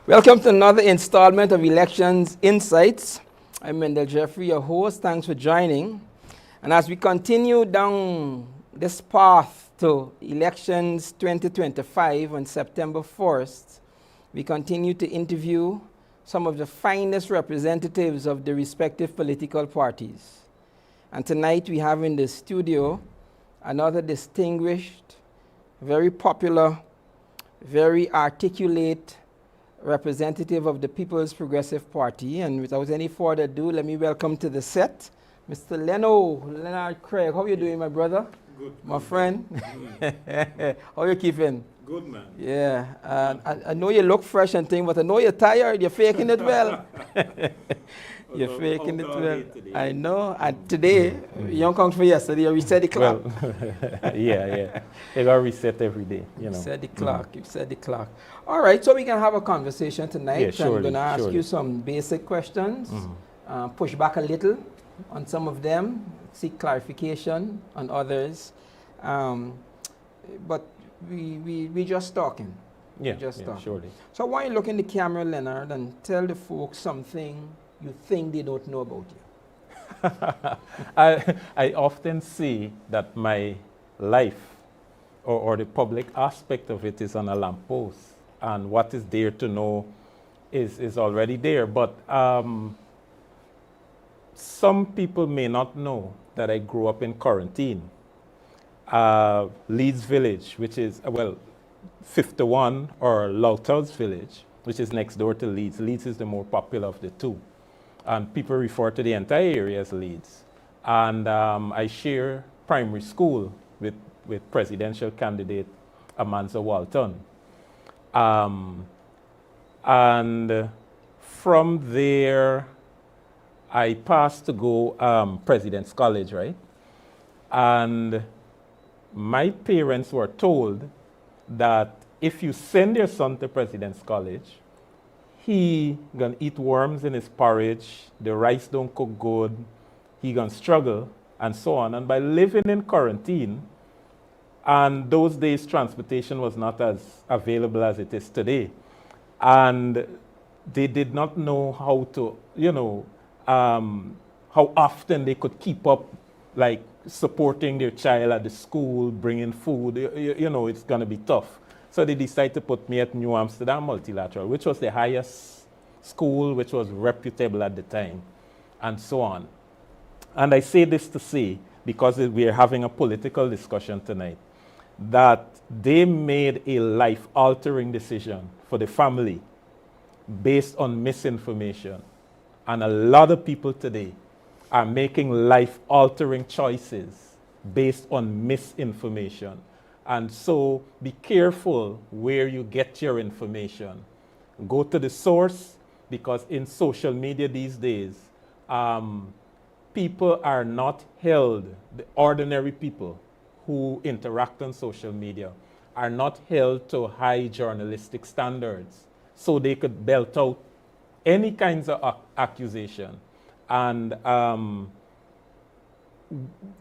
Welcome to another installment of Elections Insights. I'm Wendell Jeffrey, your host. Thanks for joining. And as we continue down this path to Elections 2025 on September 1st, we continue to interview some of the finest representatives of the respective political parties. And tonight we have in the studio another distinguished, very popular, very articulate representative of the People's Progressive Party. And without any further ado, let me welcome to the set Mr. Lenonard Craig. How are you doing, my brother? Good. My friend? How are you keeping? Good, man. Yeah. I know you look fresh and thing, but I know you're tired. You're faking it well. You're faking it well. I know. And today, you don't come for yesterday. You reset the clock. Well, yeah. It got reset every day, you know. Set the clock. You set the clock. All right, so we can have a conversation tonight. Yeah, surely, I'm going to ask you some basic questions, push back a little on some of them, seek clarification on others. But we just talking. Yeah, Talking. surely. So why don't you look in the camera, Lenonard, and tell the folks something you think they don't know about you? I often see that my life or the public aspect of it is on a lamppost, and what is there to know is already there. But some people may not know that I grew up in Quarantine, Leeds Village, which is, 51, or Louthouse Village, which is next door to Leeds. Leeds is the more popular of the two. And people refer to the entire area as Leeds. And I share primary school with presidential candidate Amanza Walton. And from there, I passed to go President's College, right? And my parents were told that if you send your son to President's College, he gonna eat worms in his porridge, the rice don't cook good, he gonna struggle, and so on. And by living in Quarantine, and those days transportation was not as available as it is today, and they did not know how to, how often they could keep up, like supporting their child at the school, bringing food, it's gonna be tough. So they decided to put me at New Amsterdam Multilateral, which was the highest school, which was reputable at the time, and so on. And I say this to say, because we're having a political discussion tonight, that they made a life-altering decision for the family based on misinformation. And a lot of people today are making life-altering choices based on misinformation. And so be careful where you get your information. Go to the source, because in social media these days, people are not held, the ordinary people who interact on social media are not held to high journalistic standards. So they could belt out any kinds of accusation. And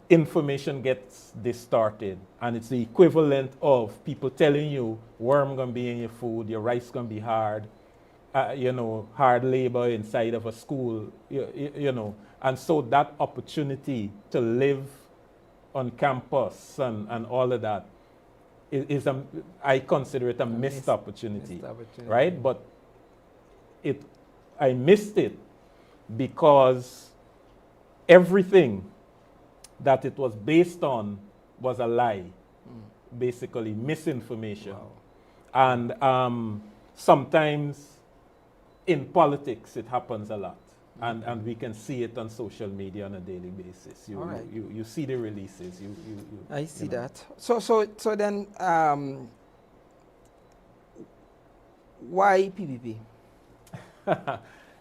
information gets distorted, and it's the equivalent of people telling you worm gonna be in your food, your rice gonna be hard, hard labor inside of a school, and so that opportunity to live on campus and all of that is I consider it a missed opportunity, right? But I missed it because everything that it was based on was a lie, basically misinformation. Wow. And sometimes in politics it happens a lot, and we can see it on social media on a daily basis. You see the releases. I see that. So then, why PPP?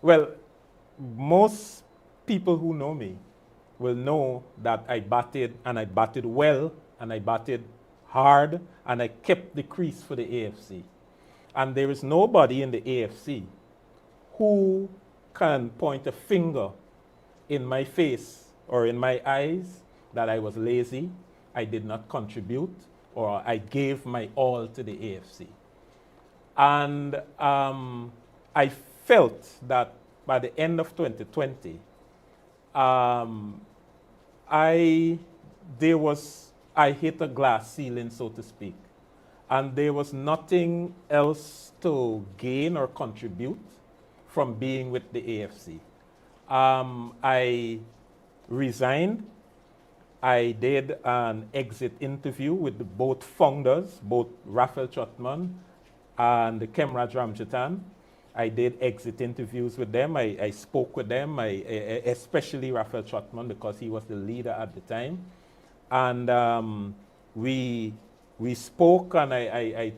Well, most people who know me will know that I batted, and I batted well, and I batted hard, and I kept the crease for the AFC. And there is nobody in the AFC who can point a finger in my face or in my eyes that I was lazy, I did not contribute, or I gave my all to the AFC. And I felt that by the end of 2020, I hit a glass ceiling, so to speak. And there was nothing else to gain or contribute from being with the AFC. I resigned. I did an exit interview with both founders, both Raphael Chotman and Kemraj Ramjatan. I did exit interviews with them. I spoke with them, especially Raphael Chotman, because he was the leader at the time. And we spoke, and I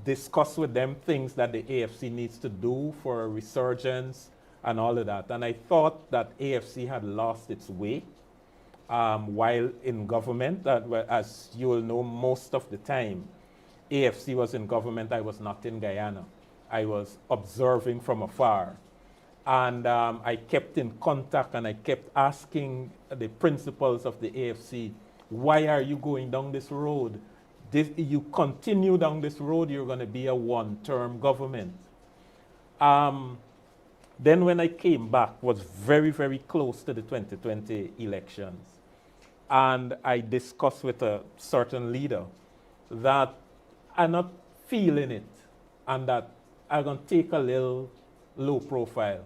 discussed with them things that the AFC needs to do for a resurgence and all of that. And I thought that AFC had lost its way while in government. As you will know, most of the time, AFC was in government. I was not in Guyana. I was observing from afar. And I kept in contact, and I kept asking the principals of the AFC, why are you going down this road? You continue down this road, you're going to be a one-term government. Then when I came back, was very, very close to the 2020 elections. And I discussed with a certain leader that I'm not feeling it, and that I'm going to take a little low profile.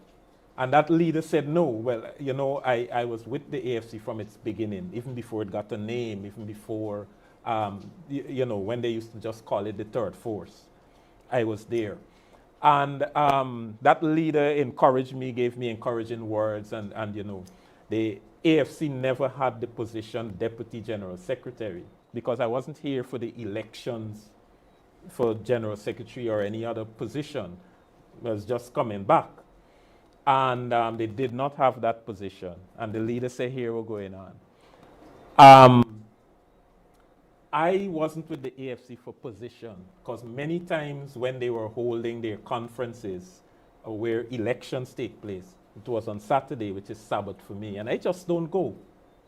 And that leader said, no, well, you know, I was with the AFC from its beginning, even before it got a name, even before, you know, when they used to just call it the third force. I was there. And that leader encouraged me, gave me encouraging words, and you know, the AFC never had the position Deputy General Secretary, because I wasn't here for the elections for General Secretary or any other position. I was just coming back. And they did not have that position. And the leader said, here we're going on. I wasn't with the AFC for position, because many times when they were holding their conferences where elections take place, it was on Saturday, which is Sabbath for me, and I just don't go,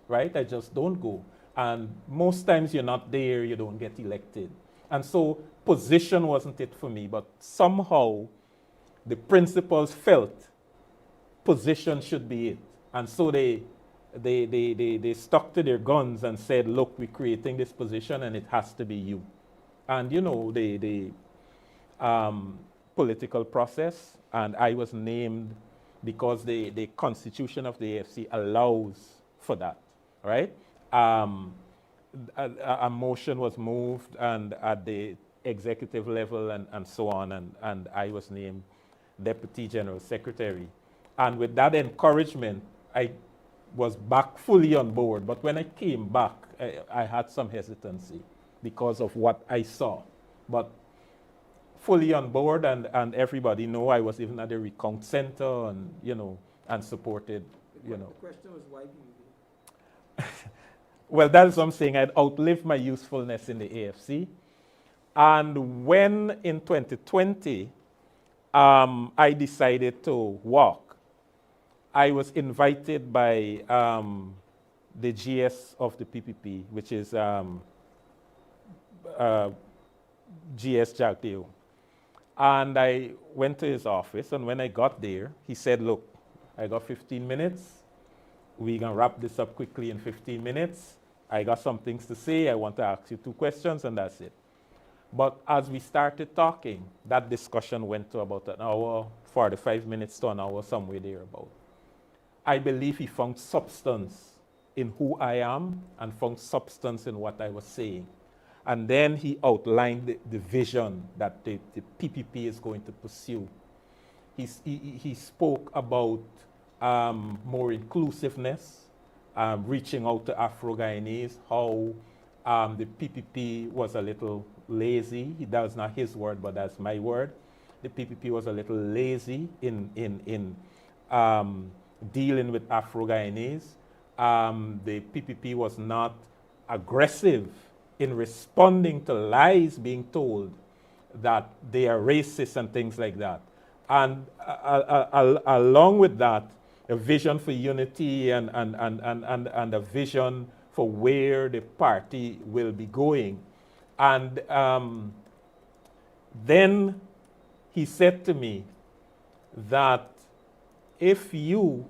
right? I just don't go. And most times you're not there, you don't get elected. And so position wasn't it for me, but somehow the principals felt position should be it. And so they stuck to their guns and said, look, we're creating this position and it has to be you. And you know, the political process, and I was named because the constitution of the AFC allows for that, right? A motion was moved and at the executive level and so on, and I was named Deputy General Secretary. And with that encouragement, I was back fully on board. But when I came back, I had some hesitancy because of what I saw. But fully on board, and everybody know I was even at the recount center, and you know, and supported, you know. The question was, why do you do? Well, that's what I'm saying. I'd outlived my usefulness in the AFC. And when in 2020, I decided to walk, I was invited by the GS of the PPP, which is GS Jagdeo. And I went to his office, and when I got there, he said, look, I got 15 minutes. We're going to wrap this up quickly in 15 minutes. I got some things to say. I want to ask you 2 questions, and that's it. But as we started talking, that discussion went to about an hour, 45 minutes to an hour, somewhere thereabout. I believe he found substance in who I am and found substance in what I was saying. And then he outlined the vision that the PPP is going to pursue. He spoke about more inclusiveness, reaching out to Afro-Guyanese, how the PPP was a little lazy. That was not his word, but that's my word. The PPP was a little lazy in dealing with Afro-Guyanese. The PPP was not aggressive in responding to lies being told that they are racist and things like that. And along with that, a vision for unity and a vision for where the party will be going. And then he said to me that if you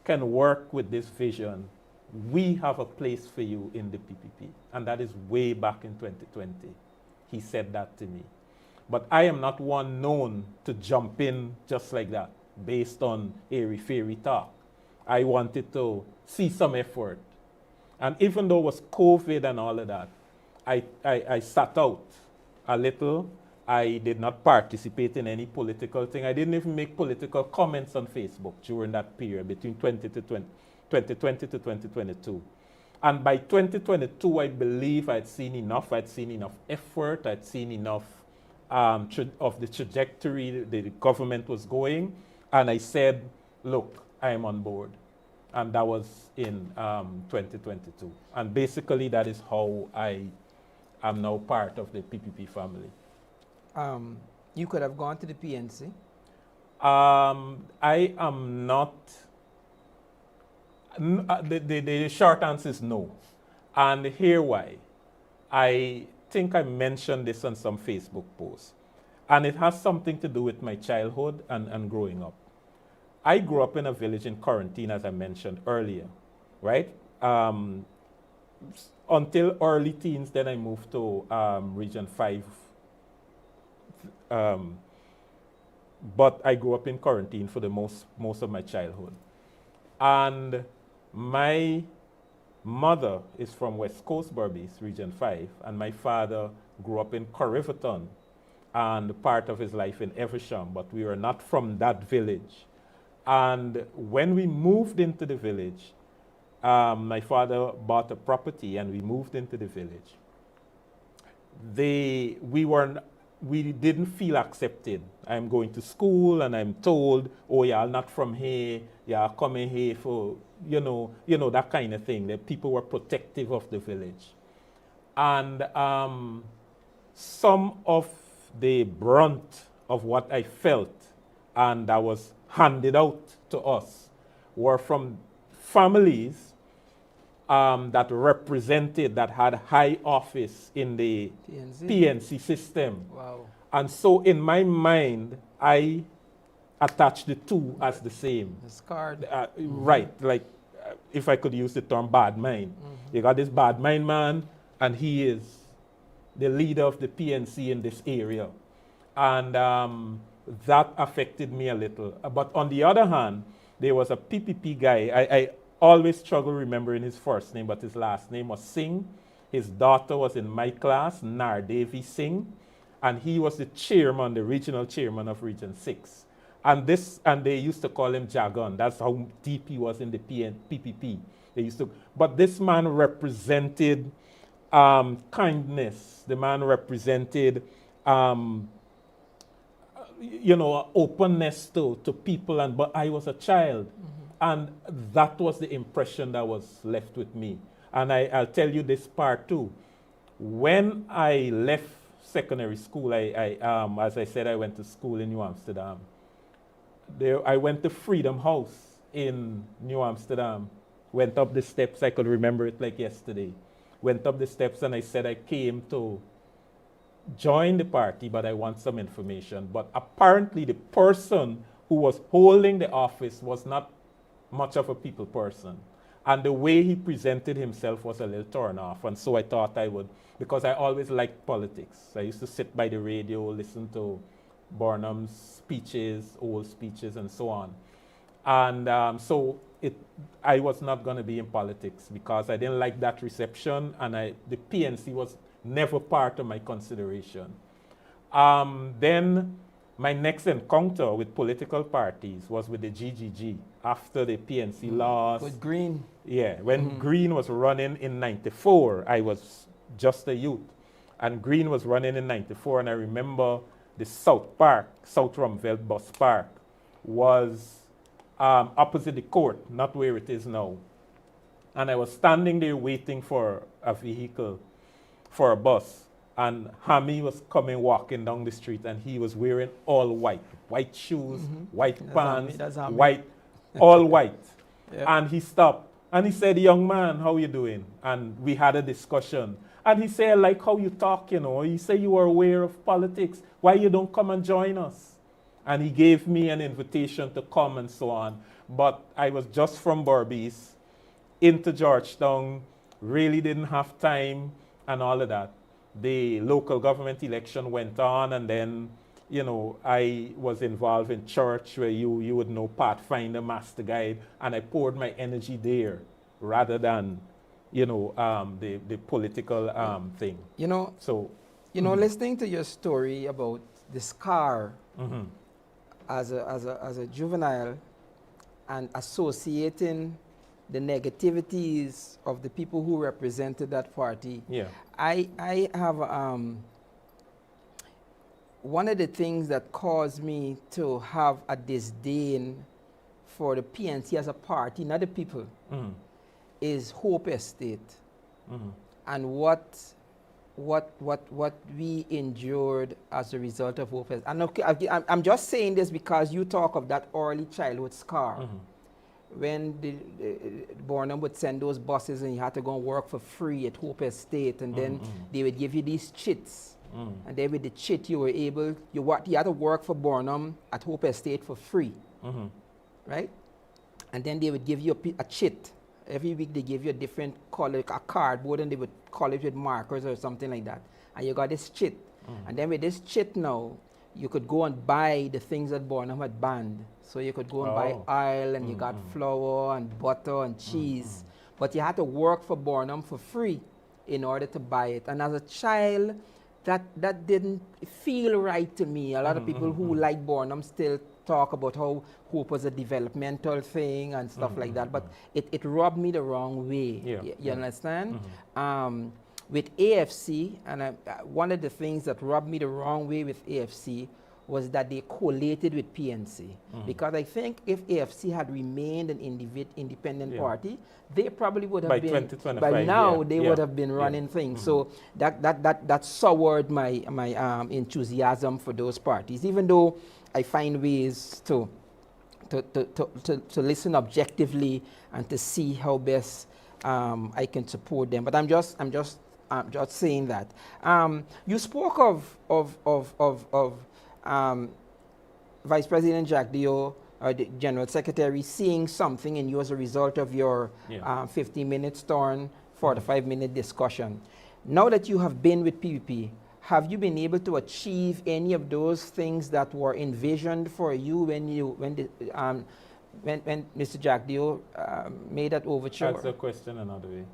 can work with this vision, we have a place for you in the PPP. And that is way back in 2020. He said that to me. But I am not one known to jump in just like that, based on airy-fairy talk. I wanted to see some effort. And even though it was COVID and all of that, I sat out a little. I did not participate in any political thing. I didn't even make political comments on Facebook during that period between 2020 to 2022. And by 2022, I believe I'd seen enough. I'd seen enough effort. I'd seen enough of the trajectory the government was going. And I said, look, I am on board. And that was in 2022. And basically, that is how I am now part of the PPP family. You could have gone to the PNC. I am not. The short answer is no. And here why. I think I mentioned this on some Facebook posts. And it has something to do with my childhood and growing up. I grew up in a village in Quarantine, as I mentioned earlier, right? Until early teens, then I moved to Region 5. But I grew up in Quarantine for the most of my childhood. And my mother is from West Coast Berbice, Region 5, and my father grew up in Corriverton and part of his life in Eversham, but we were not from that village. And when we moved into the village, my father bought a property and we moved into the village. We didn't feel accepted. I'm going to school and I'm told, oh, y'all not from here, y'all coming here for, you know, that kind of thing. That people were protective of the village. And some of the brunt of what I felt and that was handed out to us were from families that had high office in the PNC system. Wow. And so in my mind, I attached the two as the same. Scarred. Right, like if I could use the term bad mind. You got this bad mind man, and he is the leader of the PNC in this area. And that affected me a little. But on the other hand, there was a PPP guy. I always struggle remembering his first name, but his last name was Singh. His daughter was in my class, Nardevi Singh, and he was the chairman, the regional chairman of Region 6. And they used to call him Jagan. That's how deep he was in the PPP. But this man represented kindness. The man represented openness to people, but I was a child. And that was the impression that was left with me. And I'll tell you this part too. When I left secondary school, as I said, I went to school in New Amsterdam. I went to Freedom House in New Amsterdam. Went up the steps, I could remember it like yesterday. Went up the steps and I said I came to join the party, but I want some information. But apparently the person who was holding the office was not much of a people person. And the way he presented himself was a little torn off. And so I thought I would, because I always liked politics. I used to sit by the radio, listen to Burnham's speeches, old speeches, and so on. And I was not going to be in politics because I didn't like that reception, and the PNC was never part of my consideration. Then my next encounter with political parties was with the GGG after the PNC lost. With Green. Yeah, when Green was running in 94, I was just a youth. And Green was running in 94, and I remember the South Rumveld Bus Park was opposite the court, not where it is now. And I was standing there waiting for a vehicle, for a bus. And Hammy was walking down the street, and he was wearing all white shoes, white pants, all white. Yep. And he stopped, and he said, "Young man, how you doing?" And we had a discussion. And he said, I like how you talk, you know. He said, you are aware of politics. Why you don't come and join us? And he gave me an invitation to come and so on. But I was just from Berbice into Georgetown, really didn't have time and all of that. The local government election went on, and then, you know, I was involved in church where you would know Pathfinder, Master Guide, and I poured my energy there rather than, you know, the political thing. You know, So, listening to your story about the scar mhm, as a juvenile and associating the negativities of the people who represented that party, yeah, I have one of the things that caused me to have a disdain for the PNC as a party, not the people, mhm, is Hope Estate mhm, and what we endured as a result of Hope Estate. And okay, I'm just saying this because you talk of that early childhood scar. mhm. When the Burnham would send those buses and you had to go and work for free at Hope Estate, and then they would give you these chits. And then with the chit, you were able, you had to work for Burnham at Hope Estate for free, right? And then they would give you a chit. Every week they give you a different color, a cardboard, and they would color it with markers or something like that. And you got this chit. And then with this chit now, you could go and buy the things that Burnham had banned. So you could go and buy oil, and you got flour and butter and cheese. But you had to work for Burnham for free in order to buy it. And as a child, that didn't feel right to me. A lot of people who like Burnham still talk about how Hope was a developmental thing and stuff like that. But it rubbed me the wrong way. Yeah. You understand? With AFC, and one of the things that rubbed me the wrong way with AFC was that they collated with PNC. Because I think if AFC had remained an independent party, they probably would have By been, 2025, by now they would have been running things. So that soured my enthusiasm for those parties, even though I find ways to listen objectively and to see how best I can support them. But I'm just saying that. You spoke of Vice President Jack Dio, the General Secretary, seeing something in you as a result of your 15-minute turn, 45-minute discussion. Now that you have been with PPP, have you been able to achieve any of those things that were envisioned for you when Mr. Jack Dio made that overture? That's the question another way,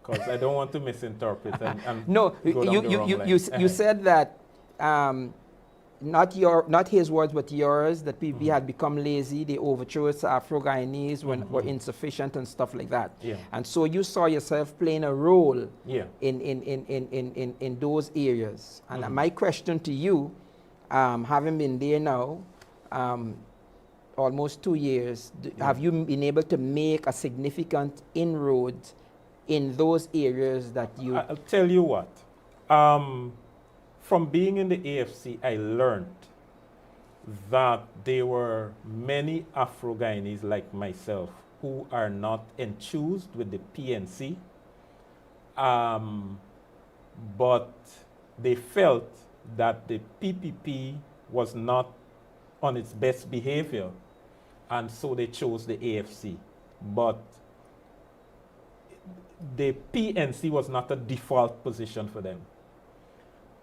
because I don't want to misinterpret and no, go down the wrong line. you said that not his words but yours, that PPP had become lazy, the overtures to Afro-Guyanese were insufficient and stuff like that. And so you saw yourself playing a role in those areas. And my question to you, having been there now almost 2 years, have you been able to make a significant inroad in those areas that you... I'll tell you what. From being in the AFC, I learned that there were many Afro-Guyanese like myself who are not enthused with the PNC, but they felt that the PPP was not on its best behavior, and so they chose the AFC. But the PNC was not a default position for them.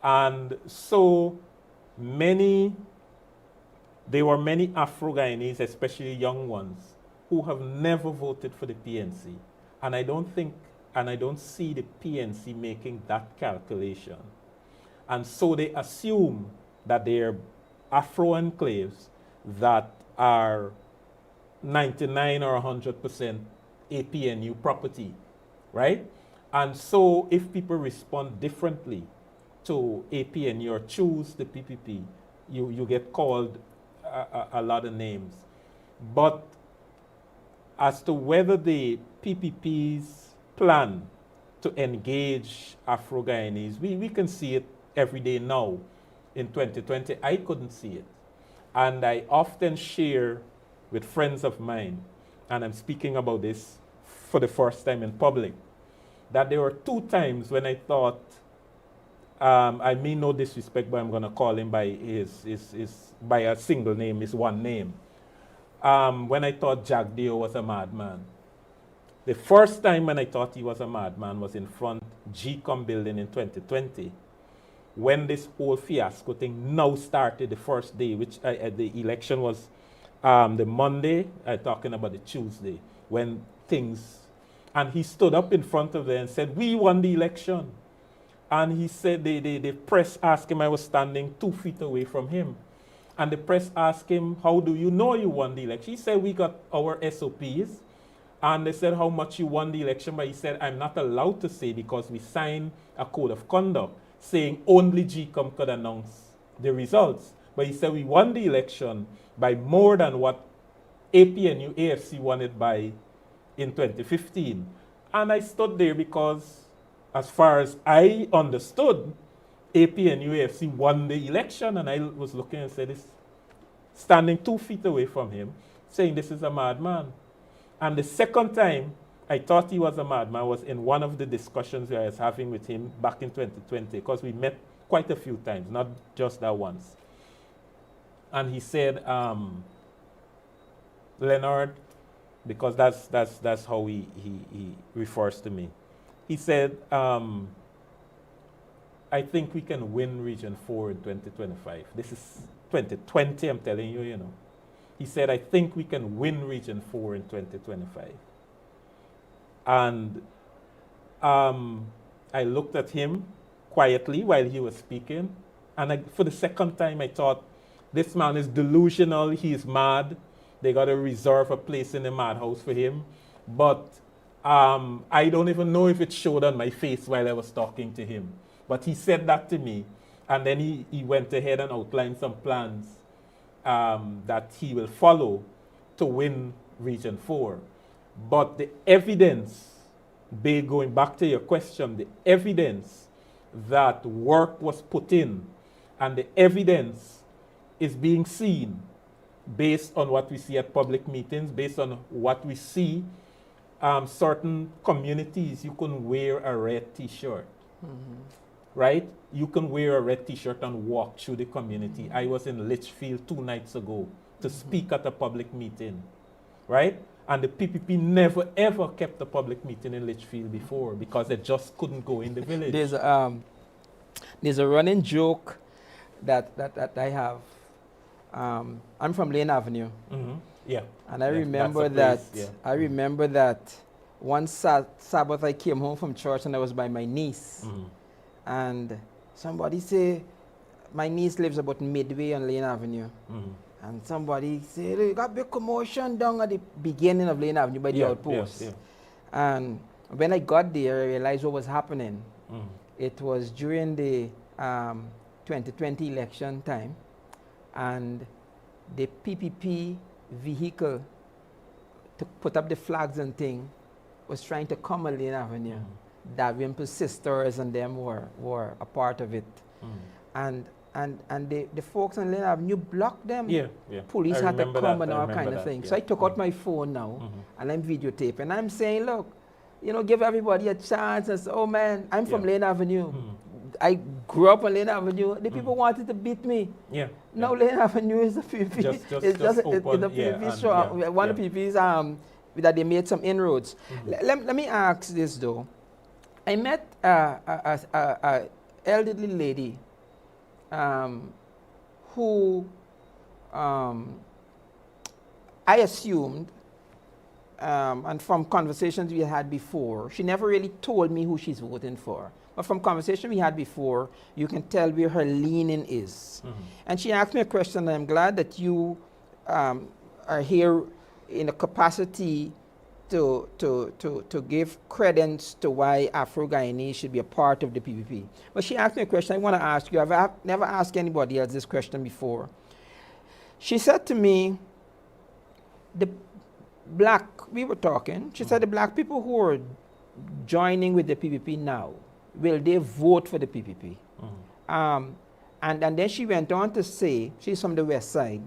And so there were many Afro-Guyanese, especially young ones, who have never voted for the PNC. And I don't see the PNC making that calculation. And so they assume that they're Afro enclaves that are 99 or 100% APNU property, right? And so if people respond differently to APNU or choose the PPP, you get called a lot of names. But as to whether the PPP's plan to engage Afro-Guyanese, we can see it every day now. In 2020, I couldn't see it. And I often share with friends of mine, and I'm speaking about this for the first time in public, that there were 2 times when I thought, I mean no disrespect, but I'm going to call him by by a single name, his one name. When I thought Jack Deo was a madman. The first time when I thought he was a madman was in front GCOM building in 2020, when this whole fiasco thing now started the first day, which the election was the Monday, talking about the Tuesday, when things, and he stood up in front of them and said, we won the election. And he said, the press asked him, I was standing 2 feet away from him. And the press asked him, how do you know you won the election? He said, we got our SOPs. And they said, how much you won the election? But he said, I'm not allowed to say because we signed a code of conduct saying only GCOM could announce the results. But he said, we won the election by more than what APNU AFC won it by in 2015. And I stood there because, as far as I understood, APNU AFC won the election. And I was looking and said, this, standing 2 feet away from him, saying this is a madman. And the second time I thought he was a madman was in one of the discussions I was having with him back in 2020, because we met quite a few times, not just that once. And he said, Lenonard, because that's how he refers to me. He said, I think we can win Region 4 in 2025. This is 2020, I'm telling you, you know. He said, I think we can win Region 4 in 2025. And I looked at him quietly while he was speaking. And for the second time, I thought, this man is delusional. He is mad. They got to reserve a place in the madhouse for him. But I don't even know if it showed on my face while I was talking to him. But he said that to me. And then he went ahead and outlined some plans that he will follow to win Region 4. But the evidence, going back to your question, the evidence that work was put in and the evidence is being seen based on what we see at public meetings, based on what we see, certain communities, you can wear a red T-shirt, right? You can wear a red T-shirt and walk through the community. I was in Litchfield 2 nights ago to speak at a public meeting, right? And the PPP never ever kept a public meeting in Litchfield before because they just couldn't go in the village. There's a running joke that I have. I'm from Lane Avenue. Yeah. And I remember that I remember that one Sabbath I came home from church and I was by my niece. And somebody say, my niece lives about midway on Lane Avenue. And somebody said, you got big commotion down at the beginning of Lane Avenue by the outpost. And when I got there, I realized what was happening. It was during the 2020 election time. And the PPP vehicle to put up the flags and thing was trying to come on Lane Avenue. Dalrymple's sisters and them were a part of it. And the folks on Lane Avenue blocked them. Police had to come and all kind of things. So I took out my phone now and I'm videotaping. I'm saying, look, you know, give everybody a chance. And say, oh man, I'm from Lane Avenue. I grew up on Lane Avenue. The people wanted to beat me. Now Lane Avenue is a PPP. It's just a PPP show. One of the PPPs that they made some inroads. Let me ask this though. I met a elderly lady who I assumed, and from conversations we had before, she never really told me who she's voting for. But from conversation we had before, you can tell where her leaning is. And she asked me a question, and I'm glad that you are here in a capacity to give credence to why Afro-Guyanese should be a part of the PPP. But she asked me a question I want to ask you. I've never asked anybody else this question before. She said to me, we were talking, she said the black people who are joining with the PPP now, will they vote for the PPP? And then she went on to say, she's from the West Side,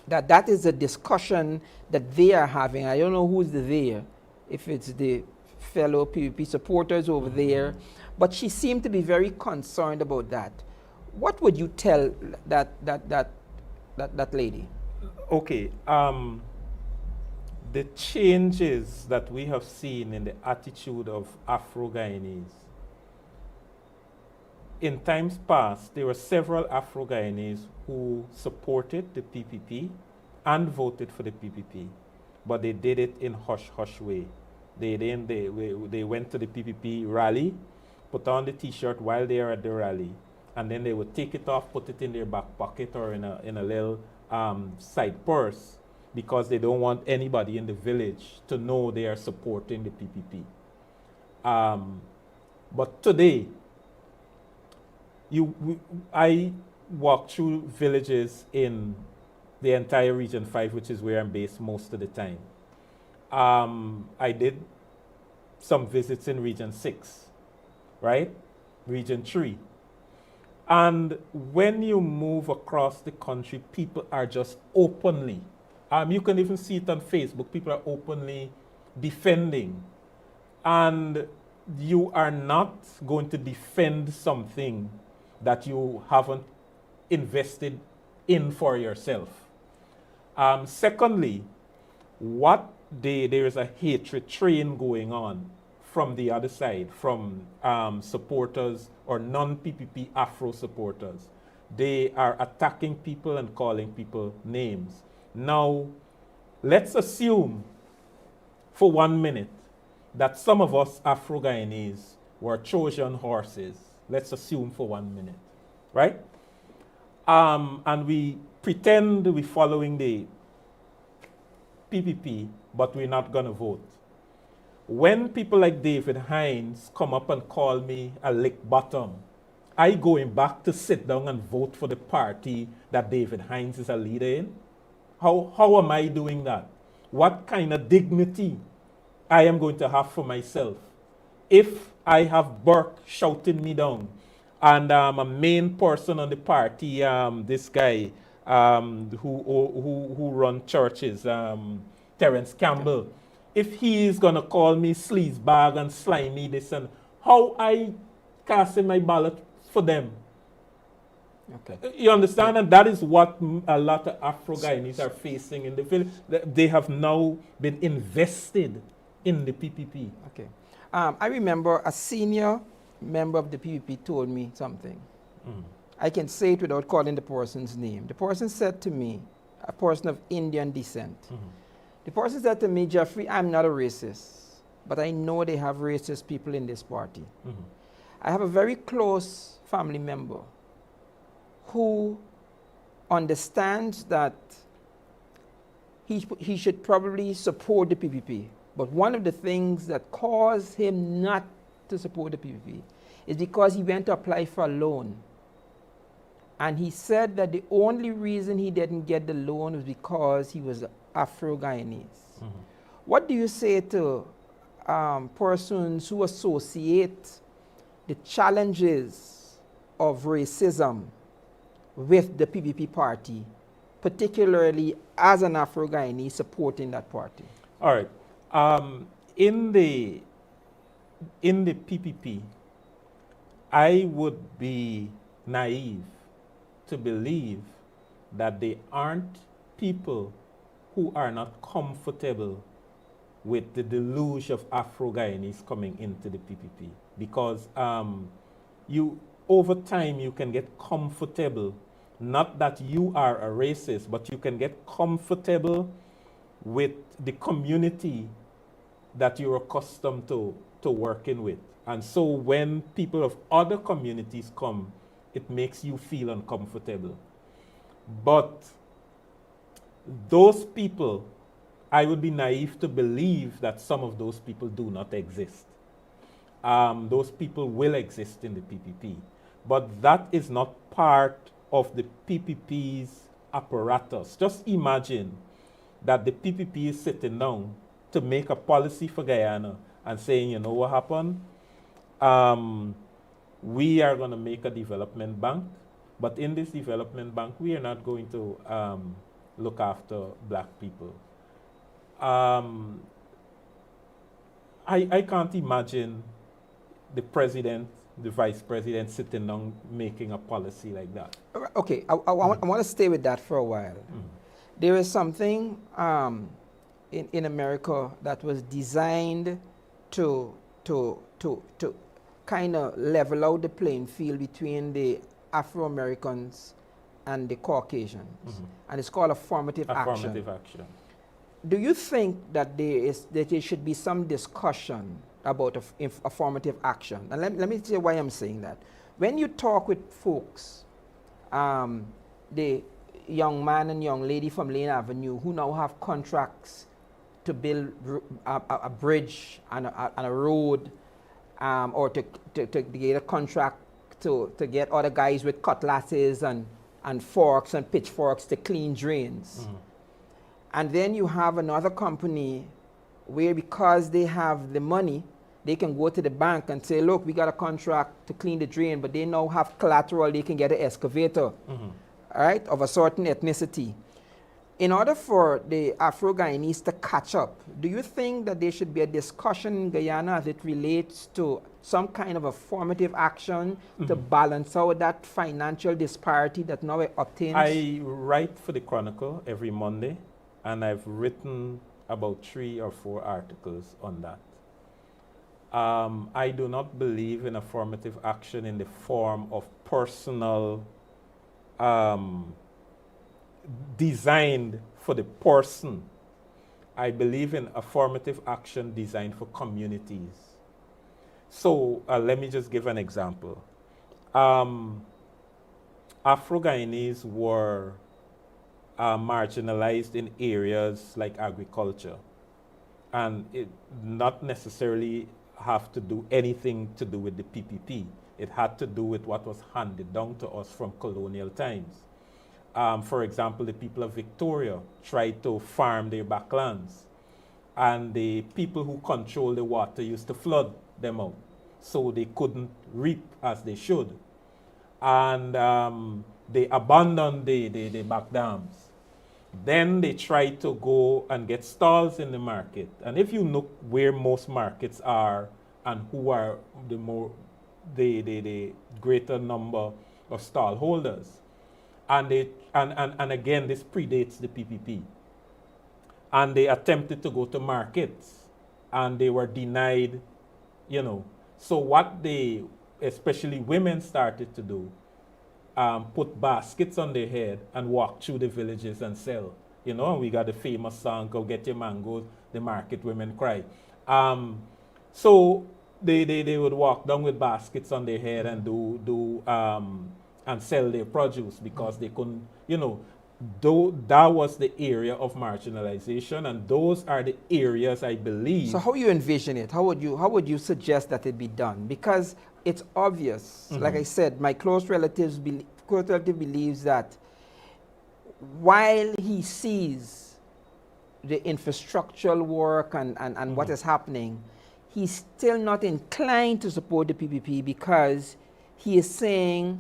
that is a discussion that they are having. I don't know who's the they, if it's the fellow PPP supporters over there, but she seemed to be very concerned about that. What would you tell that lady? Okay. The changes that we have seen in the attitude of Afro-Guyanese. In times past, there were several Afro-Guyanese who supported the PPP and voted for the PPP, but they did it in hush-hush way. They went to the PPP rally, put on the T-shirt while they are at the rally, and then they would take it off, put it in their back pocket or in a little side purse, because they don't want anybody in the village to know they are supporting the PPP. But today, I walk through villages in the entire Region 5, which is where I'm based most of the time. I did some visits in Region 6, right? Region 3. And when you move across the country, people are just openly, you can even see it on Facebook, people are openly defending. And you are not going to defend something that you haven't invested in for yourself. Secondly, there is a hatred train going on from the other side, from supporters or non-PPP Afro supporters. They are attacking people and calling people names. Now, let's assume for 1 minute that some of us Afro-Guyanese were Trojan horses. Let's assume for 1 minute, right? And we pretend we're following the PPP, but we're not going to vote. When people like David Hines come up and call me a lick bottom, I going back to sit down and vote for the party that David Hines is a leader in? How am I doing that? What kind of dignity I am going to have for myself if I have Burke shouting me down and a main person on the party, this guy who run churches, Terence Campbell, if he is going to call me sleazebag and slimy this, and how I cast in my ballot for them? Okay. You understand? And that is what a lot of Afro-Guyanese are facing in the field. They have now been invested in the PPP. Okay. I remember a senior member of the PPP told me something. I can say it without calling the person's name. The person said to me, a person of Indian descent, the person said to me, Jeffrey, I'm not a racist, but I know they have racist people in this party. I have a very close family member who understands that he should probably support the PPP. But one of the things that caused him not to support the PPP is because he went to apply for a loan. And he said that the only reason he didn't get the loan was because he was Afro-Guyanese. What do you say to persons who associate the challenges of racism with the PPP party, particularly as an Afro-Guyanese supporting that party? All right. In the PPP, I would be naive to believe that there aren't people who are not comfortable with the deluge of Afro-Guyanese coming into the PPP. Because over time, you can get comfortable, not that you are a racist, but you can get comfortable with the community that you're accustomed to working with. And so when people of other communities come, it makes you feel uncomfortable. But those people, I would be naive to believe that some of those people do not exist. Those people will exist in the PPP. But that is not part of the PPP's apparatus. Just imagine that the PPP is sitting down to make a policy for Guyana and saying, you know what happened? We are going to make a development bank, but in this development bank, we are not going to look after black people. I can't imagine the president, the vice president sitting down making a policy like that. Okay, I want to stay with that for a while. There is something in America that was designed to kind of level out the playing field between the Afro-Americans and the Caucasians. And it's called affirmative action. Affirmative action. Do you think that there should be some discussion about affirmative action? And let me tell you why I'm saying that. When you talk with folks, the young man and young lady from Lane Avenue who now have contracts to build a bridge and a road, or to get a contract to get other guys with cutlasses and forks and pitchforks to clean drains. And then you have another company where, because they have the money, they can go to the bank and say, look, we got a contract to clean the drain, but they now have collateral, they can get an excavator, all right, of a certain ethnicity. In order for the Afro-Guyanese to catch up, do you think that there should be a discussion in Guyana as it relates to some kind of affirmative action to balance out that financial disparity that now obtains? I write for the Chronicle every Monday, and I've written about 3 or 4 articles on that. I do not believe in affirmative action in the form of personal, designed for the person. I believe in affirmative action designed for communities. So let me just give an example. Afro-Guyanese were marginalized in areas like agriculture, and it not necessarily have to do anything to do with the PPP. It had to do with what was handed down to us from colonial times. For example, the people of Victoria tried to farm their backlands, and the people who control the water used to flood them out, so they couldn't reap as they should. And they abandoned the back dams. Then they tried to go and get stalls in the market. And if you look where most markets are and who are the greater number of stall holders, and again, this predates the PPP. And they attempted to go to markets, and they were denied, you know. So what they, especially women, started to do, put baskets on their head and walk through the villages and sell. You know, and we got the famous song, "Go Get Your Mangoes, the Market Women Cry." So they would walk down with baskets on their head and and sell their produce, because they couldn't, you know, though that was the area of marginalization, and those are the areas I believe. So how you envision it? How would you suggest that it be done? Because it's obvious, like I said, my close relative believes that while he sees the infrastructural work and what is happening, he's still not inclined to support the PPP, because he is saying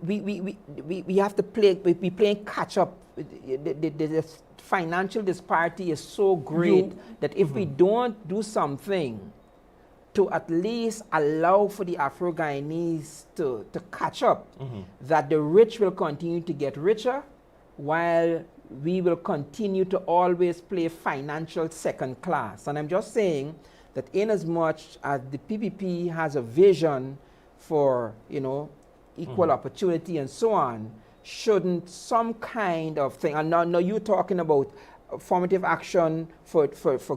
we have to be playing catch up. The financial disparity is so great that if we don't do something to at least allow for the Afro-Guyanese to catch up, that the rich will continue to get richer, while we will continue to always play financial second class. And I'm just saying that in as much as the PPP has a vision for, you know, equal opportunity and so on, shouldn't some kind of thing, and now you're talking about formative action for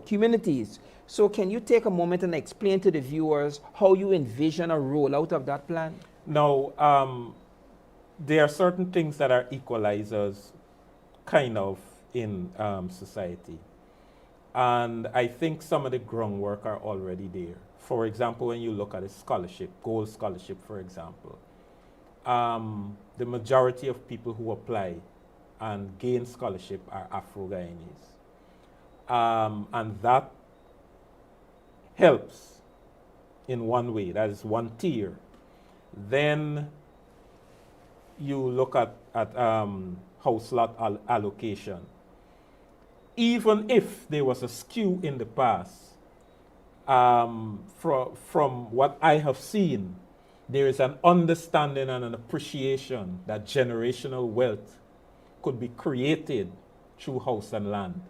communities. So can you take a moment and explain to the viewers how you envision a rollout of that plan? Now, there are certain things that are equalizers kind of in society. And I think some of the groundwork are already there. For example, when you look at a scholarship, gold scholarship, for example, the majority of people who apply and gain scholarship are Afro-Guyanese. And that helps in one way. That is one tier. Then you look at house lot allocation. even if there was a skew in the past, from what I have seen, there is an understanding and an appreciation that generational wealth could be created through house and land.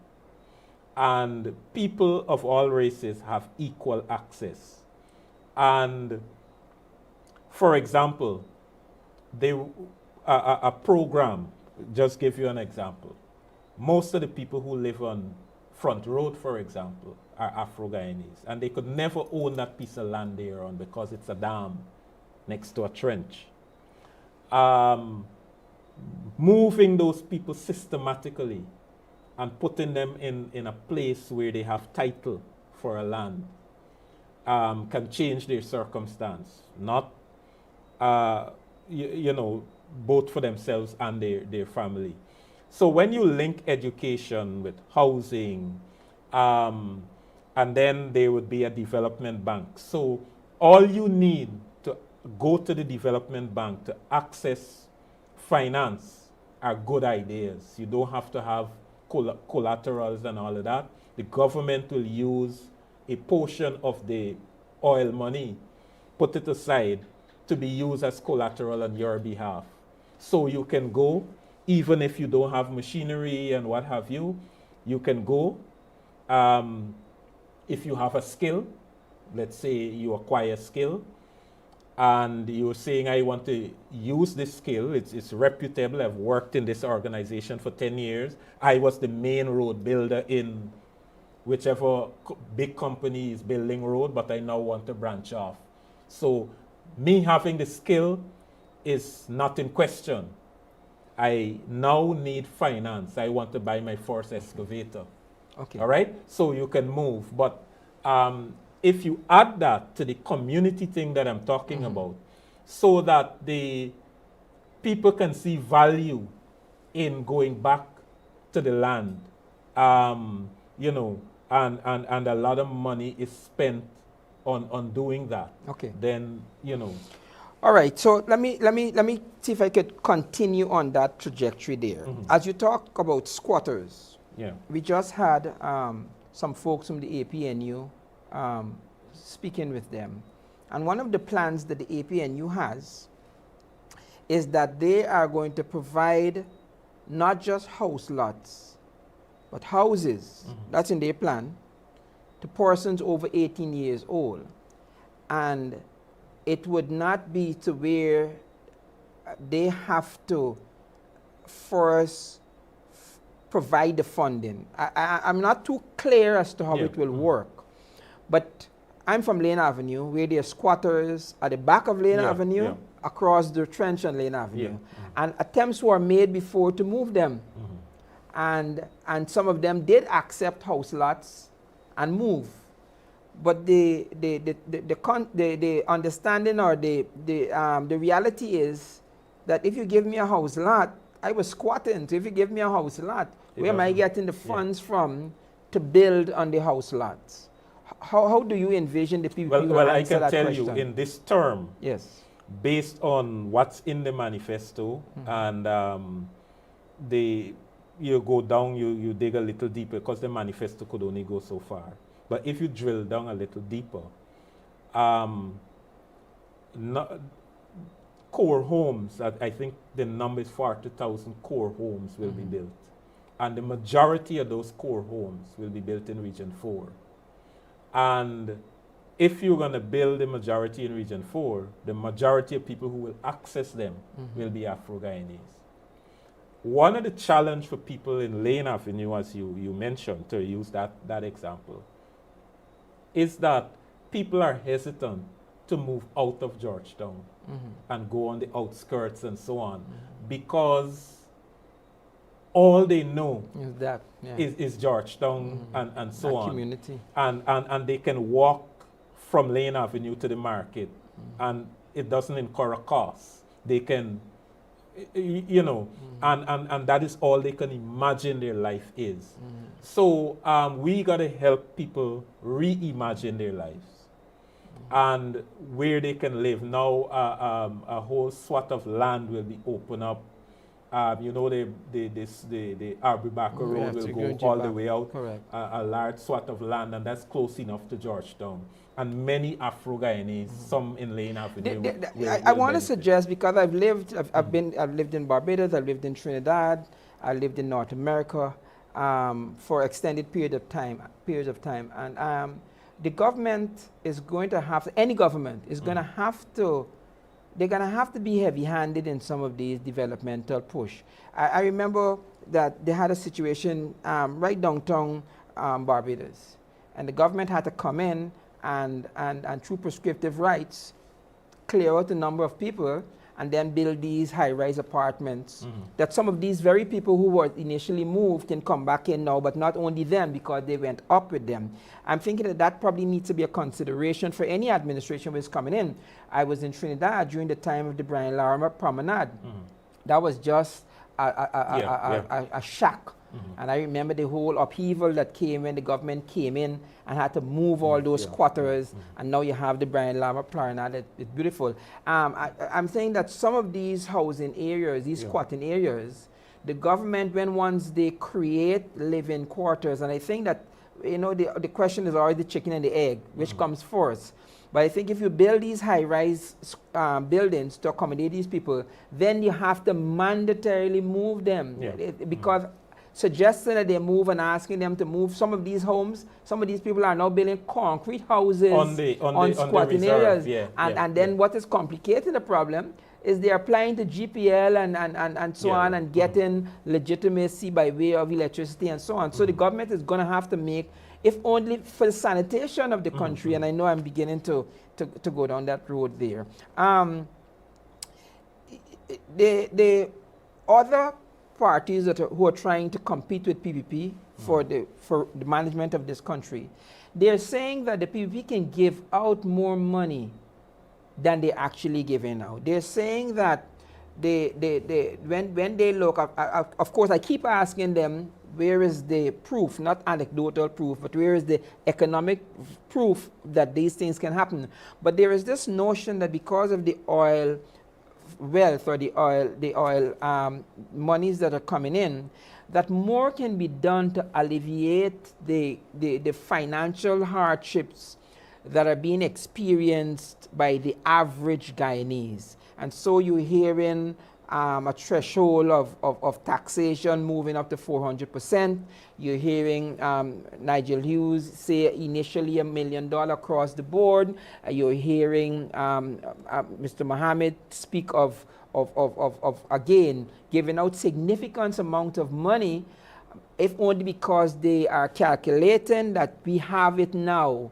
And people of all races have equal access. And for example, a program, just give you an example. Most of the people who live on Front Road, for example, are Afro-Guyanese. And they could never own that piece of land they're on because it's a dam next to a trench. Moving those people systematically and putting them in a place where they have title for a land can change their circumstance, not, you know, both for themselves and their family. So when you link education with housing, and then there would be a development bank. So all you need to go to the development bank to access finance are good ideas. You don't have to have collaterals and all of that. The government will use a portion of the oil money, put it aside to be used as collateral on your behalf. So you can go, even if you don't have machinery and what have you, you can go. If you have a skill, let's say you acquire skill, and you're saying, I want to use this skill, it's reputable, I've worked in this organization for 10 years, I was the main road builder in whichever big company is building road, but I now want to branch off. So me having the skill is not in question. I now need finance. I want to buy my first excavator. Okay. All right? So you can move. But if you add that to the community thing that I'm talking about, so that the people can see value in going back to the land, you know, and a lot of money is spent on doing that. Okay. Then, you know. All right, so let me see if I could continue on that trajectory there. As you talk about squatters, we just had some folks from the APNU speaking with them. And one of the plans that the APNU has is that they are going to provide not just house lots, but houses, that's in their plan, to persons over 18 years old. And it would not be to where they have to first provide the funding. I'm not too clear as to how it will work, but I'm from Lane Avenue, where there are squatters at the back of Lane Avenue, across the trench on Lane Avenue. And attempts were made before to move them. And some of them did accept house lots and move. But the understanding or the reality is that if you give me a house lot, I was squatting. So if you give me a house lot, where am I getting the funds from to build on the house lots? How do you envision the people? Well, I can tell you in this term, yes, based on what's in the manifesto, and you go down, you dig a little deeper, because the manifesto could only go so far. But if you drill down a little deeper, core homes, I think the number is 40,000 core homes will be built. And the majority of those core homes will be built in Region 4. And if you're going to build the majority in Region 4, the majority of people who will access them will be Afro-Guyanese. One of the challenges for people in Lane Avenue, as you mentioned, to use that example, is that people are hesitant to move out of Georgetown and go on the outskirts and so on, because all they know is Georgetown and so on. Community. And they can walk from Lane Avenue to the market, and it doesn't incur a cost. They can, you know, and that is all they can imagine their life is. So we got to help people reimagine their lives and where they can live. Now a whole swath of land will be opened up You know, the Arbubaco Road have to will go go all back. the way out, Correct. a large swath of land, and that's close enough to Georgetown. And many Afro-Guyanese, some in Lane Avenue, I will want to benefit. suggest, because I've lived in Barbados, I've lived in Trinidad, I lived in North America for extended periods of time, and the government is going to have, any government is going to have to, they're going to have to be heavy-handed in some of these developmental push. I remember that they had a situation right downtown Barbados, and the government had to come in and through prescriptive rights, clear out a number of people and then build these high-rise apartments that some of these very people who were initially moved can come back in now, but not only them, because they went up with them. I'm thinking that that probably needs to be a consideration for any administration which is coming in. I was in Trinidad during the time of the Brian Larimer Promenade. That was just a shock. And I remember the whole upheaval that came when the government came in and had to move all those quarters, and now you have the Brian Larimer Promenade. It's beautiful. I'm saying that some of these housing areas, these squatting areas, the government, once they create living quarters, and I think that, you know, the question is always the chicken and the egg, which comes first. But I think if you build these high-rise buildings to accommodate these people, then you have to mandatorily move them. Because suggesting that they move and asking them to move some of these homes, some of these people are now building concrete houses on squatting areas. And then what is complicating the problem is they're applying to GPL and so on, and getting legitimacy by way of electricity and so on. So the government is going to have to make, if only for the sanitation of the country, and I know I'm beginning to go down that road there. The other parties who are trying to compete with PPP for the management of this country, they're saying that the PPP can give out more money than they actually giving out. They're saying that when they look, of course I keep asking them, where is the proof, not anecdotal proof, but where is the economic proof that these things can happen? But there is this notion that because of the oil wealth or the oil monies that are coming in, that more can be done to alleviate the financial hardships that are being experienced by the average Guyanese. And so you're hearing a threshold of taxation moving up to 400%. You're hearing Nigel Hughes say initially $1 million across the board. You're hearing Mr. Mohammed speak of again giving out significant amount of money, if only because they are calculating that we have it now.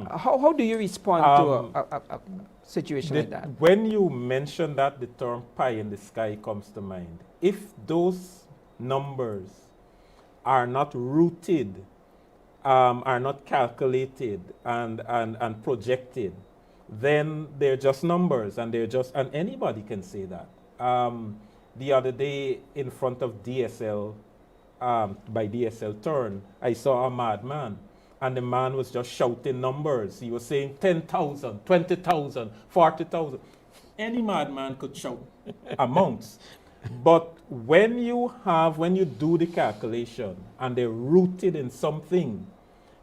How do you respond to a situation like that? When you mention that, the term pie in the sky comes to mind. If those numbers are not rooted, are not calculated and projected, then they're just numbers, and and anybody can say that. The other day in front of DSL, by DSL Turn, I saw a madman. And the man was just shouting numbers. He was saying 10,000, 20,000, 40,000. Any madman could shout amounts. But when you do the calculation and they're rooted in something,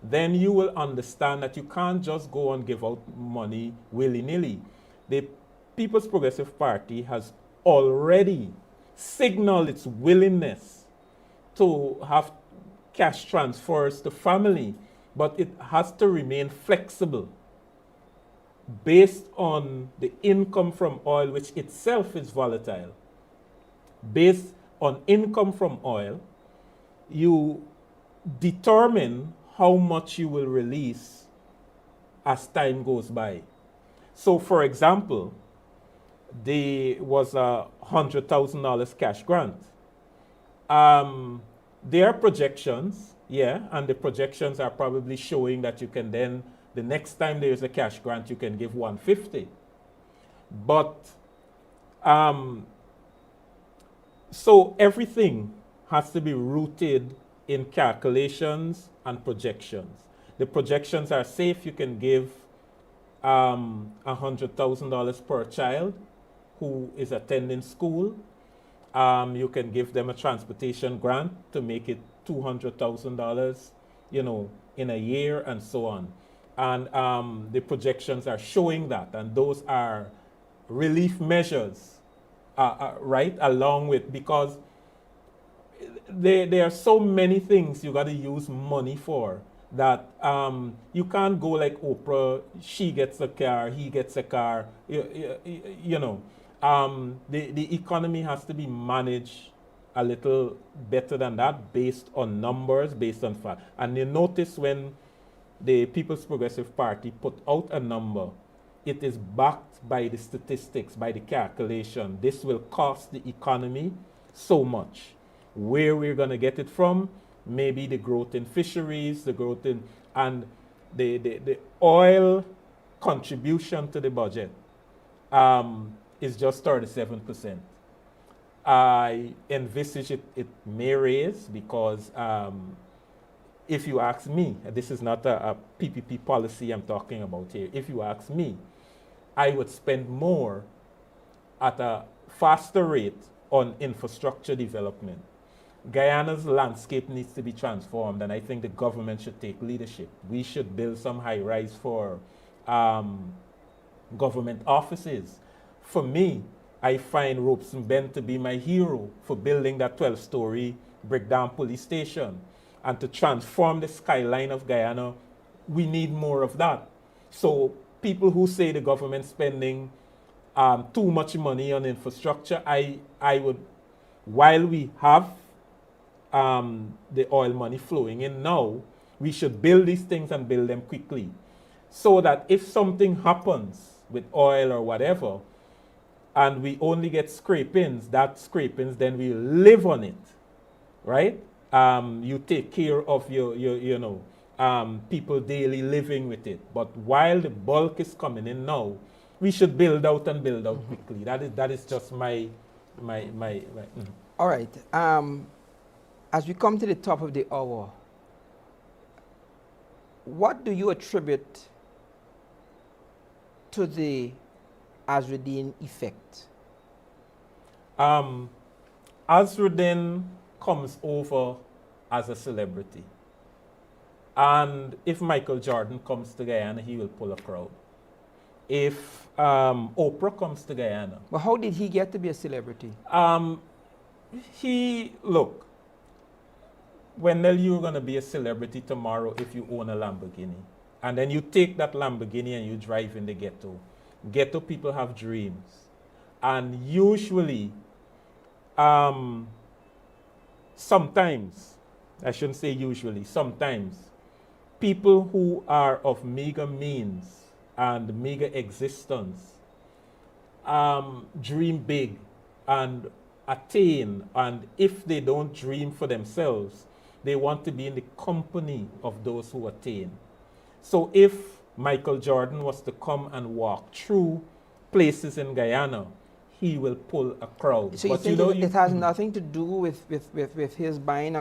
then you will understand that you can't just go and give out money willy-nilly. The People's Progressive Party has already signaled its willingness to have cash transfers to family, but it has to remain flexible based on the income from oil, which itself is volatile. Based on income from oil, you determine how much you will release as time goes by. So, for example, there was a $100,000 cash grant. There are projections, and the projections are probably showing that you can then, the next time there's a cash grant, you can give 150. But, so everything has to be rooted in calculations and projections. The projections are safe. You can give $100,000 per child who is attending school. You can give them a transportation grant to make it $200,000, in a year and so on. And the projections are showing that, and those are relief measures, right, along with, because there are so many things you got to use money for that you can't go like Oprah, she gets a car, he gets a car, the economy has to be managed a little better than that, based on numbers, based on fact. And you notice when the People's Progressive Party put out a number, it is backed by the statistics, by the calculation. This will cost the economy so much. Where we're going to get it from, maybe the growth in fisheries, the growth in, and the oil contribution to the budget is just 37%. I envisage it may raise, because if you ask me, this is not a PPP policy I'm talking about here. If you ask me, I would spend more at a faster rate on infrastructure development. Guyana's landscape needs to be transformed, and I think the government should take leadership. We should build some high-rise for government offices. For me, I find Robeson Bend to be my hero for building that 12-story breakdown police station. And to transform the skyline of Guyana, we need more of that. So people who say the government's spending too much money on infrastructure, I would, while we have the oil money flowing in now, we should build these things and build them quickly, so that if something happens with oil or whatever, and we only get scrapings, then we live on it, right? You take care of your people daily living with it. But while the bulk is coming in now, we should build out and build out quickly. That is just my. All right. As we come to the top of the hour, what do you attribute to the Azruddin effect? Azruddin comes over as a celebrity. And if Michael Jordan comes to Guyana, he will pull a crowd. If Oprah comes to Guyana. But how did he get to be a celebrity? Look, Wendell, you're going to be a celebrity tomorrow if you own a Lamborghini. And then you take that Lamborghini and you drive in the ghetto. Ghetto people have dreams. And usually, sometimes, I shouldn't say usually, sometimes, people who are of meager means and meager existence dream big and attain. And if they don't dream for themselves, they want to be in the company of those who attain. So if Michael Jordan was to come and walk through places in Guyana, he will pull a crowd. So but you think it has nothing to do with his buying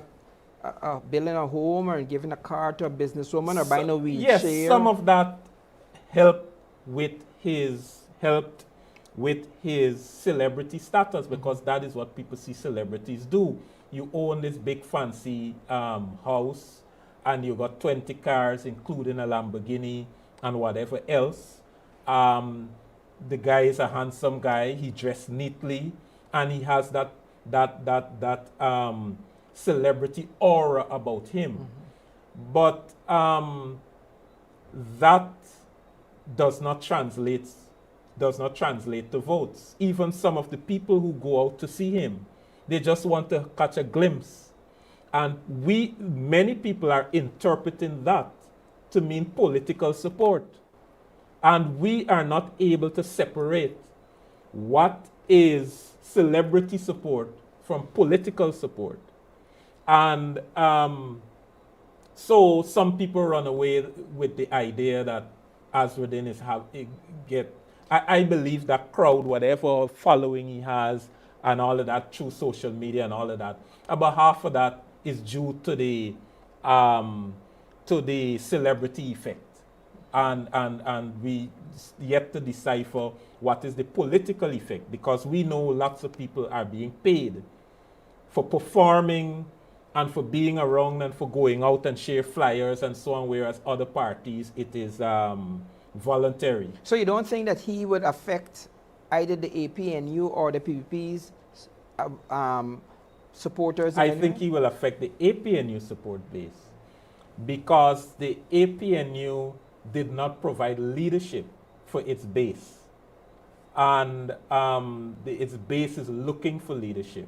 building a home or giving a car to a businesswoman or buying a wheelchair? Yes, some of that helped with his celebrity status, because that is what people see celebrities do. You own this big fancy house, and you got 20 cars, including a Lamborghini and whatever else. The guy is a handsome guy. He dressed neatly, and he has that celebrity aura about him. But that does not translate to votes. Even some of the people who go out to see him, they just want to catch a glimpse. And many people are interpreting that to mean political support. And we are not able to separate what is celebrity support from political support. And so some people run away with the idea that Azruddin is I believe that crowd, whatever following he has and all of that through social media and all of that, about half of that is due to the celebrity effect. And we yet to decipher what is the political effect, because we know lots of people are being paid for performing and for being around and for going out and share flyers and so on, whereas other parties, it is voluntary. So you don't think that he would affect either the APNU or the PPP's supporters? I think he will affect the APNU support base, because the APNU did not provide leadership for its base. And its base is looking for leadership.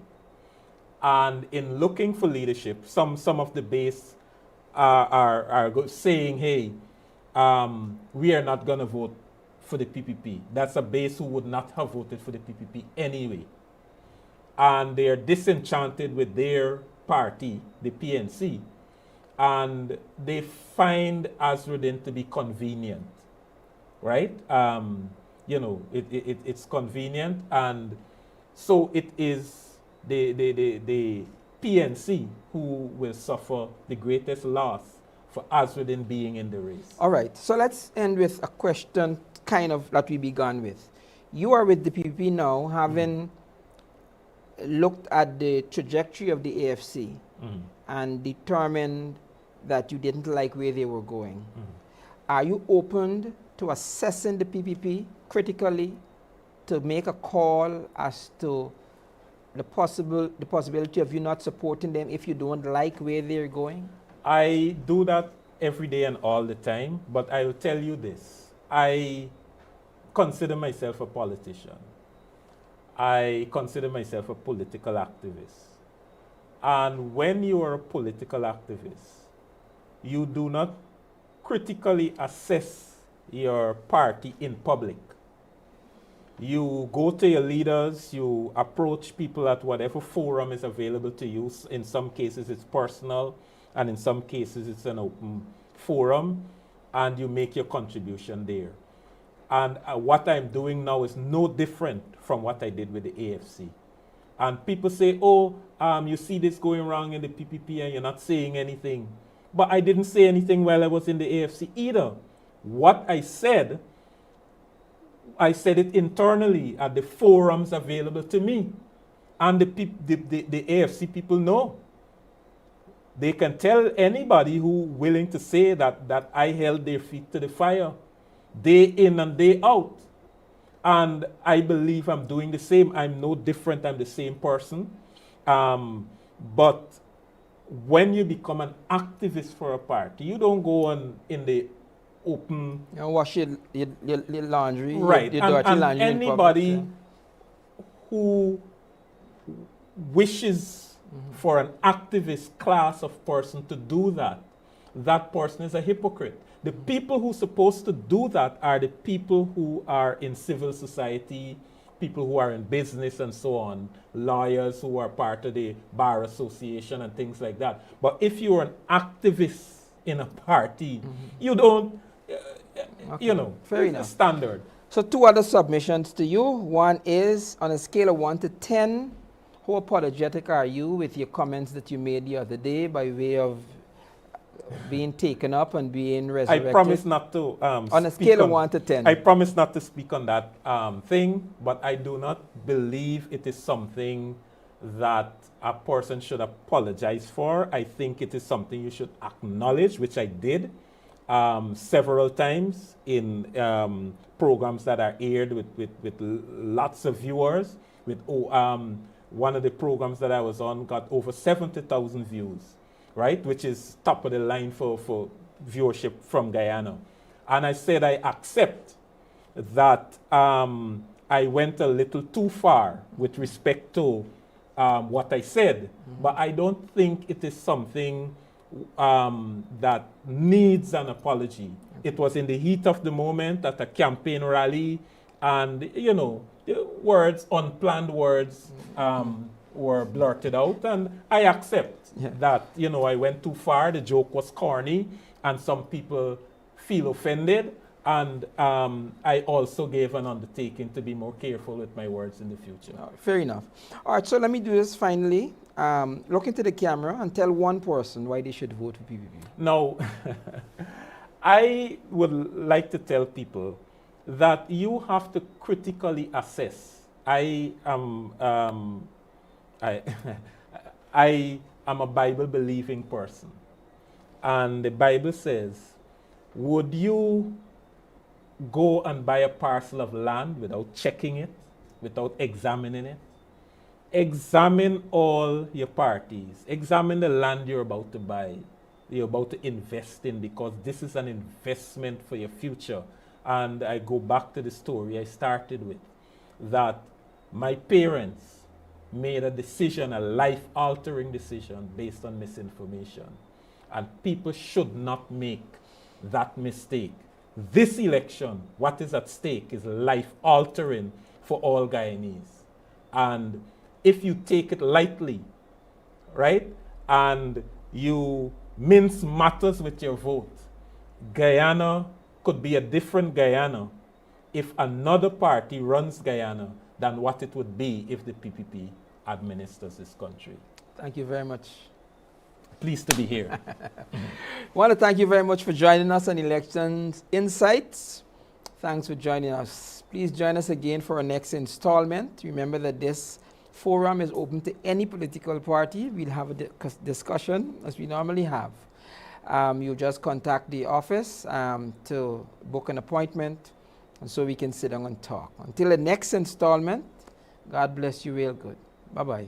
And in looking for leadership, some of the base are saying, hey, we are not going to vote for the PPP. That's a base who would not have voted for the PPP anyway. And they are disenchanted with their party, the PNC, and they find Azruddin to be convenient, right? You know, it's convenient, and so it is the PNC who will suffer the greatest loss for Azruddin being in the race. All right, so let's end with a question kind of that we began with. You are with the PPP now, having looked at the trajectory of the AFC and determined that you didn't like where they were going. Are you open to assessing the PPP critically to make a call as to the possibility of you not supporting them if you don't like where they're going? I do that every day and all the time, but I will tell you this. I consider myself a politician. I consider myself a political activist. And when you are a political activist, you do not critically assess your party in public. You go to your leaders, you approach people at whatever forum is available to you. In some cases it's personal, and in some cases it's an open forum, and you make your contribution there. And what I'm doing now is no different from what I did with the AFC. And people say, oh, you see this going wrong in the PPP and you're not saying anything. But I didn't say anything while I was in the AFC either. What I said it internally at the forums available to me. And the AFC people know. They can tell anybody who willing to say that I held their feet to the fire day in and day out. And I believe I'm doing the same. I'm no different. I'm the same person. But when you become an activist for a party, you don't go on in the open. You wash your laundry, right? your dirty laundry. Anybody who wishes for an activist class of person to do that, that person is a hypocrite. The people who are supposed to do that are the people who are in civil society, people who are in business and so on, lawyers who are part of the bar association and things like that. But if you're an activist in a party, you don't, you know, fair enough. Standard. So 2 other submissions to you. One is, on a scale of 1 to 10, how apologetic are you with your comments that you made the other day by way of being taken up and being resurrected? I promise not to on a scale of 1 to 10. I promise not to speak on that thing, but I do not believe it is something that a person should apologize for. I think it is something you should acknowledge, which I did several times in programs that are aired with lots of viewers. One of the programs that I was on got over 70,000 views, right? Which is top of the line for viewership from Guyana. And I said I accept that I went a little too far with respect to what I said, but I don't think it is something that needs an apology. It was in the heat of the moment at a campaign rally, and you know, the words, unplanned words, were blurted out, and I accept that, you know, I went too far. The joke was corny, and some people feel offended, and I also gave an undertaking to be more careful with my words in the future. Fair enough. All right, so let me do this finally. Look into the camera and tell one person why they should vote for PPP. Now, I would like to tell people that you have to critically assess. I am I am a Bible believing person, and the Bible says, would you go and buy a parcel of land without checking it, without examining it? Examine all your parties. Examine the land you're about to buy, you're about to invest in, because this is an investment for your future. And I go back to the story I started with, that my parents made a decision, a life-altering decision based on misinformation. And people should not make that mistake. This election, what is at stake is life-altering for all Guyanese. And if you take it lightly, right, and you mince matters with your vote, Guyana could be a different Guyana if another party runs Guyana than what it would be if the PPP administers this country. Thank you very much. Pleased to be here. I want to thank you very much for joining us on Elections Insights. Thanks for joining us. Please join us again for our next installment. Remember that this forum is open to any political party. We'll have a discussion as we normally have. You'll just contact the office to book an appointment, and so we can sit down and talk. Until the next installment, God bless you real good. Bye-bye.